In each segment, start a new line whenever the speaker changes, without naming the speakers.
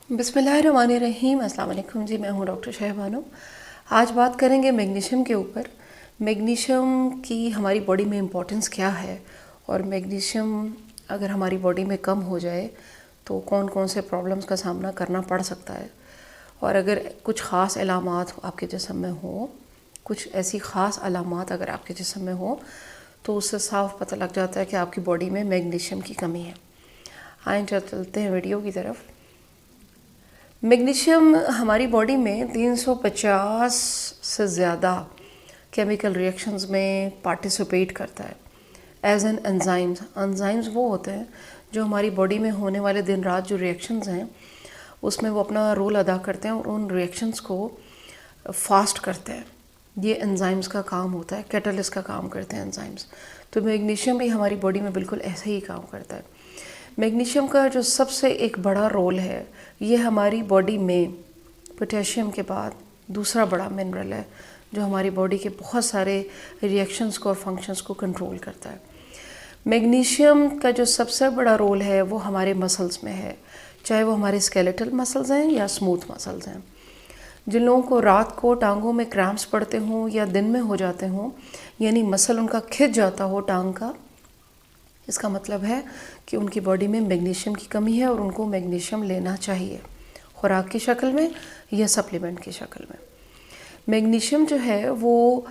बिस्मिल्लाहिर्रहमानिर्रहीम। अस्सलाम वालेकुम जी, मैं हूँ डॉक्टर शहबानो। आज बात करेंगे मैग्नीशियम के ऊपर। मैग्नीशियम की हमारी बॉडी में इम्पोर्टेंस क्या है और मैग्नीशियम अगर हमारी बॉडी में कम हो जाए तो कौन कौन से प्रॉब्लम्स का सामना करना पड़ सकता है, और अगर कुछ ख़ास अलामात आपके जिस्म में हो, कुछ ऐसी ख़ास अलामात अगर आपके जिस्म में हो तो उससे साफ पता लग जाता है कि आपकी बॉडी में मैग्नीशियम की कमी है। आइए चलते हैं वीडियो की तरफ। मैग्नीशियम हमारी बॉडी में 350 से ज़्यादा केमिकल रिएक्शंस में पार्टिसिपेट करता है एज एन एंजाइम्स। एंजाइम्स वो होते हैं जो हमारी बॉडी में होने वाले दिन रात जो रिएक्शंस हैं उसमें वो अपना रोल अदा करते हैं और उन रिएक्शंस को फास्ट करते हैं। ये एंजाइम्स का काम होता है, कैटलिस्ट का काम करते हैं एंजाइम्स। तो मैग्नीशियम भी हमारी बॉडी में बिल्कुल ऐसे ही काम करता है। मैग्नीशियम का जो सबसे एक बड़ा रोल है, ये हमारी बॉडी में पोटेशियम के बाद दूसरा बड़ा मिनरल है जो हमारी बॉडी के बहुत सारे रिएक्शंस को और फंक्शंस को कंट्रोल करता है। मैग्नीशियम का जो सबसे बड़ा रोल है वो हमारे मसल्स में है, चाहे वो हमारे स्केलेटल मसल्स हैं या स्मूथ मसल्स हैं। जिन लोगों को रात को टांगों में क्रैम्प्स पड़ते हों या दिन में हो जाते हों, यानी मसल उनका खिंच जाता हो टांग का, इसका मतलब है कि उनकी बॉडी में मैग्नीशियम की कमी है और उनको मैग्नीशियम लेना चाहिए, खुराक की शक्ल में या सप्लीमेंट की शक्ल में। मैग्नीशियम जो है वो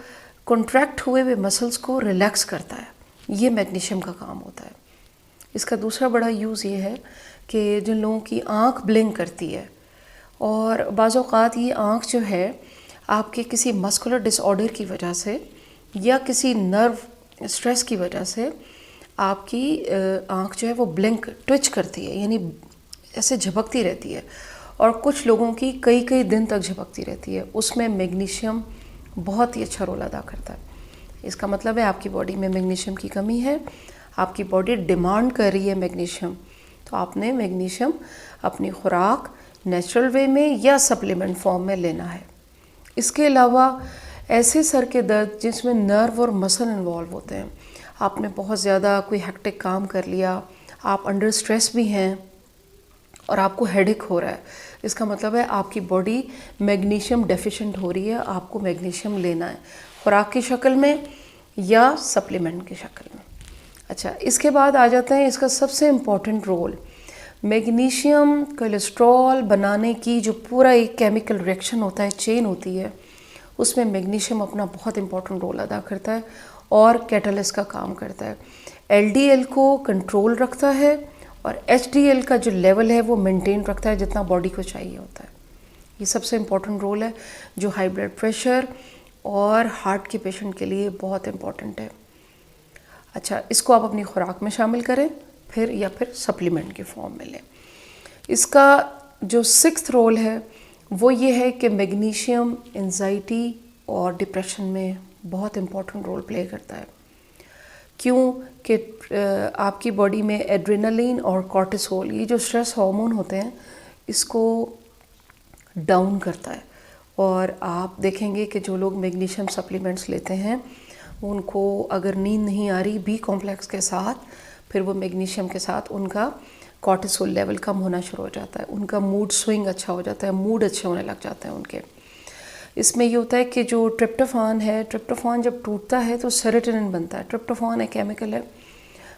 कॉन्ट्रैक्ट हुए हुए मसल्स को रिलैक्स करता है, ये मैग्नीशियम का काम होता है। इसका दूसरा बड़ा यूज़ ये है कि जिन लोगों की आँख ब्लिंक करती है, और बाज़ औक़ात ये आँख जो है आपके किसी मस्कुलर डिसऑर्डर की वजह से या किसी नर्व स्ट्रेस की वजह से आपकी आँख जो है वो ब्लिंक ट्विच करती है, यानी ऐसे झपकती रहती है, और कुछ लोगों की कई कई दिन तक झपकती रहती है। उसमें मैग्नीशियम बहुत ही अच्छा रोल अदा करता है। इसका मतलब है आपकी बॉडी में मैग्नीशियम की कमी है, आपकी बॉडी डिमांड कर रही है मैग्नीशियम, तो आपने मैग्नीशियम अपनी खुराक नेचुरल वे में या सप्लीमेंट फॉर्म में लेना है। इसके अलावा ऐसे सर के दर्द जिसमें नर्व और मसल इन्वॉल्व होते हैं, आपने बहुत ज़्यादा कोई हेक्टिक काम कर लिया, आप अंडर स्ट्रेस भी हैं और आपको हेडेक हो रहा है, इसका मतलब है आपकी बॉडी मैग्नीशियम डेफिशिएंट हो रही है। आपको मैग्नीशियम लेना है खुराक की शक्ल में या सप्लीमेंट की शक्ल में। अच्छा, इसके बाद आ जाते हैं इसका सबसे इम्पॉर्टेंट रोल। मैग्नीशियम कोलेस्ट्रॉल बनाने की जो पूरा एक केमिकल रिएक्शन होता है, चेन होती है, उसमें मैग्नीशियम अपना बहुत इम्पॉर्टेंट रोल अदा करता है और कैटलिस्ट का काम करता है। एलडीएल को कंट्रोल रखता है और एचडीएल का जो लेवल है वो मेंटेन रखता है जितना बॉडी को चाहिए होता है। ये सबसे इम्पॉर्टेंट रोल है जो हाई ब्लड प्रेशर और हार्ट के पेशेंट के लिए बहुत इम्पॉर्टेंट है। अच्छा, इसको आप अपनी खुराक में शामिल करें फिर सप्लीमेंट के फॉर्म में लें। इसका जो सिक्स्थ रोल है वो ये है कि मैग्नीशियम एंजाइटी और डिप्रेशन में बहुत इम्पॉर्टेंट रोल प्ले करता है। क्यों कि आपकी बॉडी में एड्रेनलिन और कॉर्टिसोल, ये जो स्ट्रेस हार्मोन होते हैं, इसको डाउन करता है। और आप देखेंगे कि जो लोग मैग्नीशियम सप्लीमेंट्स लेते हैं उनको अगर नींद नहीं आ रही बी कॉम्प्लेक्स के साथ, फिर वो मैग्नीशियम के साथ उनका कॉर्टिसोल लेवल कम होना शुरू हो जाता है, उनका मूड स्विंग अच्छा हो जाता है, मूड अच्छे होने लग जाते हैं उनके। इसमें ये होता है कि जो ट्रिप्टोफान है, ट्रिप्टोफान जब टूटता है तो सेरोटोनिन बनता है। ट्रिप्टोफान एक केमिकल है,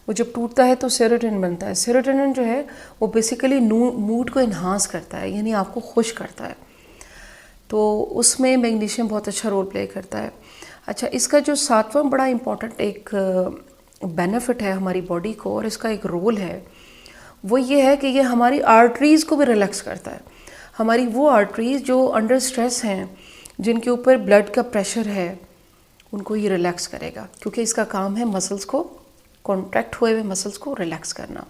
वो जब टूटता है तो सेरोटोनिन बनता है। सेरोटोनिन जो है वो बेसिकली मूड को इन्हांस करता है, यानी आपको खुश करता है, तो उसमें मैग्नीशियम बहुत अच्छा रोल प्ले करता है। अच्छा, इसका जो सातवां बड़ा इम्पॉर्टेंट एक बेनिफिट है हमारी बॉडी को और इसका एक रोल है, वो ये है कि ये हमारी आर्टरीज़ को भी रिलैक्स करता है। हमारी वो आर्टरीज़ जो अंडर स्ट्रेस हैं, जिनके ऊपर ब्लड का प्रेशर है, उनको ये रिलैक्स करेगा, क्योंकि इसका काम है मसल्स को, कॉन्ट्रैक्ट हुए हुए मसल्स को रिलैक्स करना।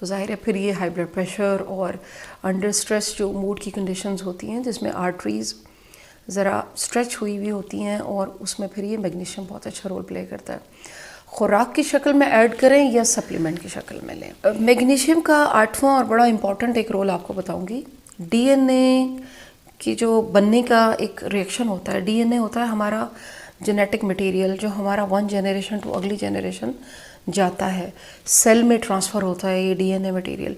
तो जाहिर है फिर ये हाई ब्लड प्रेशर और अंडर स्ट्रेस जो मूड की कंडीशंस होती हैं जिसमें आर्टरीज़ ज़रा स्ट्रेच हुई हुई होती हैं, और उसमें फिर ये मैग्नीशियम बहुत अच्छा रोल प्ले करता है। खुराक की शक्ल में ऐड करें या सप्लीमेंट की शक्ल में लें। मैग्नीशियम का आठवां और बड़ा इम्पॉर्टेंट एक रोल आपको बताऊंगी। डीएनए की जो बनने का एक रिएक्शन होता है, डीएनए होता है हमारा जेनेटिक मटेरियल जो हमारा वन जनरेशन टू अगली जनरेशन जाता है, सेल में ट्रांसफ़र होता है ये डीएनए मटेरियल।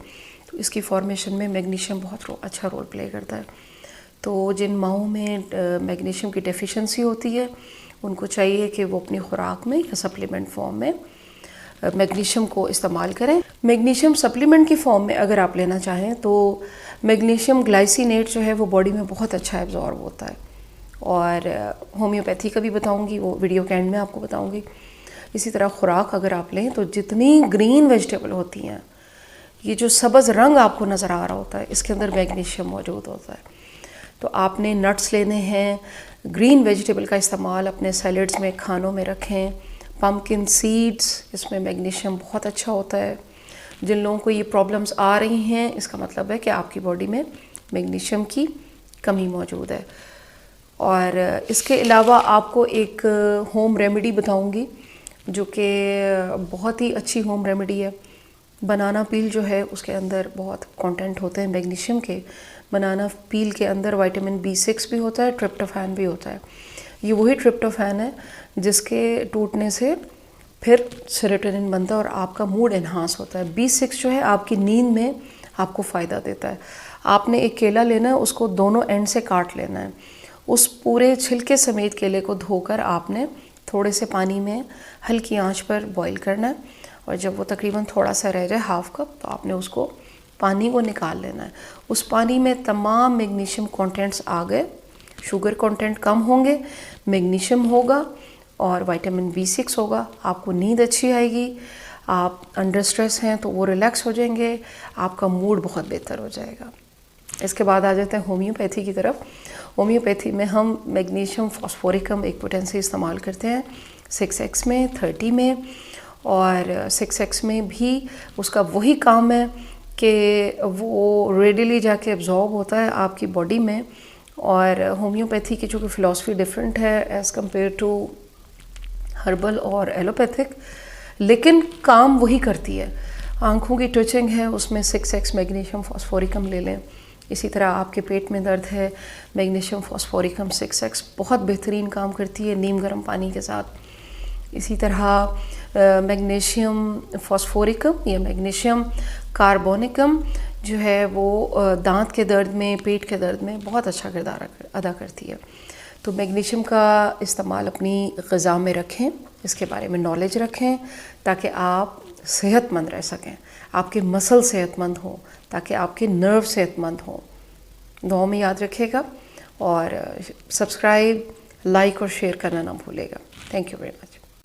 تو اس کی فارمیشن میں میگنیشیم بہت اچھا رول پلے کرتا ہے. تو جن ماؤں میں میگنیشیم کی ڈیفیشنسی ہوتی ہے ان کو چاہیے کہ وہ اپنی خوراک میں یا سپلیمنٹ فارم میں میگنیشیم کو استعمال کریں. میگنیشیم سپلیمنٹ کی فارم میں اگر آپ لینا چاہیں تو میگنیشیم گلائسینیٹ جو ہے وہ باڈی میں بہت اچھا ایبزارب ہوتا ہے, اور ہومیوپیتھی کا بھی بتاؤں گی, وہ ویڈیو کے اینڈ میں آپ کو بتاؤں گی. اسی طرح خوراک اگر آپ لیں تو جتنی گرین ویجیٹیبل ہوتی ہیں, یہ جو سبز رنگ آپ کو نظر آ رہا ہوتا ہے, اس کے اندر میگنیشیم موجود ہوتا ہے. تو آپ نے نٹس لینے ہیں, گرین ویجیٹیبل کا استعمال اپنے سیلڈز میں, کھانوں میں رکھیں. پمکن سیڈز, اس میں میگنیشیم بہت اچھا ہوتا ہے. جن لوگوں کو یہ پرابلمس آ رہی ہیں اس کا مطلب ہے کہ آپ کی باڈی میں میگنیشیم کی کمی موجود ہے. اور اس کے علاوہ آپ کو ایک ہوم ریمیڈی بتاؤں گی جو کہ بہت ہی اچھی ہوم ریمیڈی ہے. بنانا پیل جو ہے اس کے اندر بہت کانٹینٹ ہوتے ہیں میگنیشیم کے. بنانا پیل کے اندر وائٹامن B6 بھی ہوتا ہے, ٹرپٹوفین بھی ہوتا ہے. یہ وہی ٹرپٹوفین ہے جس کے ٹوٹنے سے پھر سیروٹونن بنتا ہے اور آپ کا موڈ انہانس ہوتا ہے. B6 جو ہے آپ کی نیند میں آپ کو فائدہ دیتا ہے. آپ نے ایک کیلا لینا ہے, اس کو دونوں اینڈ سے کاٹ لینا ہے. اس پورے چھلکے سمیت کیلے کو دھو کر آپ نے تھوڑے سے پانی میں ہلکی آنچ پر بوائل کرنا ہے, اور جب وہ تقریباً تھوڑا سا رہ جائے ہاف کپ, تو آپ نے اس کو پانی کو نکال لینا ہے. اس پانی میں تمام میگنیشیم کانٹینٹس آ گئے, شوگر کانٹینٹ کم ہوں گے, میگنیشیم ہوگا اور وائٹامن B6 ہوگا. آپ کو نیند اچھی آئے گی, آپ انڈر اسٹریس ہیں تو وہ ریلیکس ہو جائیں گے, آپ کا موڈ بہت بہتر ہو جائے گا. اس کے بعد آ جاتے ہیں ہومیوپیتھی کی طرف. ہومیوپیتھی میں ہم میگنیشیم فاسفورکم ایک پوٹینسی استعمال کرتے ہیں 6x میں, 30 میں. اور 6x میں بھی اس کا وہی کام ہے کہ وہ ریڈیلی جا کے ایبزارب ہوتا ہے آپ کی باڈی میں. اور ہومیوپیتھی کی چونکہ فلاسفی ڈفرینٹ ہے ایز کمپیئر ٹو ہربل اور ایلوپیتھک, لیکن کام وہی کرتی ہے. آنکھوں کی ٹچنگ ہے, اس میں 6x میگنیشیم فاسفورکم لے لیں. اسی طرح آپ کے پیٹ میں درد ہے, میگنیشیم فاسفورکم 6x بہت بہترین کام کرتی ہے نیم گرم پانی کے ساتھ. اسی طرح میگنیشیم فاسفورکم یا میگنیشیم کاربونکم جو ہے وہ دانت کے درد میں, پیٹ کے درد میں بہت اچھا کردار ادا کرتی ہے. تو میگنیشیم کا استعمال اپنی غذا میں رکھیں, اس کے بارے میں نالج رکھیں تاکہ آپ صحت مند رہ سکیں, آپ کے مسل صحت مند ہوں, تاکہ آپ کے نرو صحت مند ہوں. دعاؤں میں یاد رکھے گا اور سبسکرائب, لائک اور شیئر کرنا نہ بھولے گا. Thank you very much.